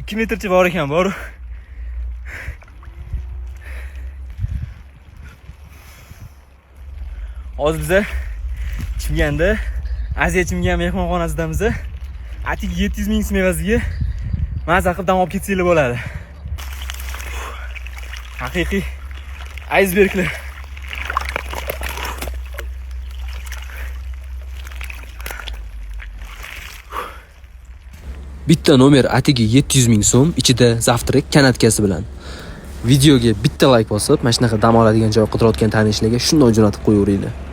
2 metrcha bor ekan, bor. Hozir biz Chimganda Aziya Chimgan mehmonxonasidamiz. Atik 700 ming so'm evaziga maza qilib dam olib ketsanglar bo'ladi. Haqiqiy aysberglar. Bitta nomer atigi 700 ming so'm, ichida Zavtrek kanatkasi bilan. Videoga bitta like bosib, mana shunaqa dam oladigan joy qidirayotgan tanishlarga shunday jo'natib qo'yaveringlar.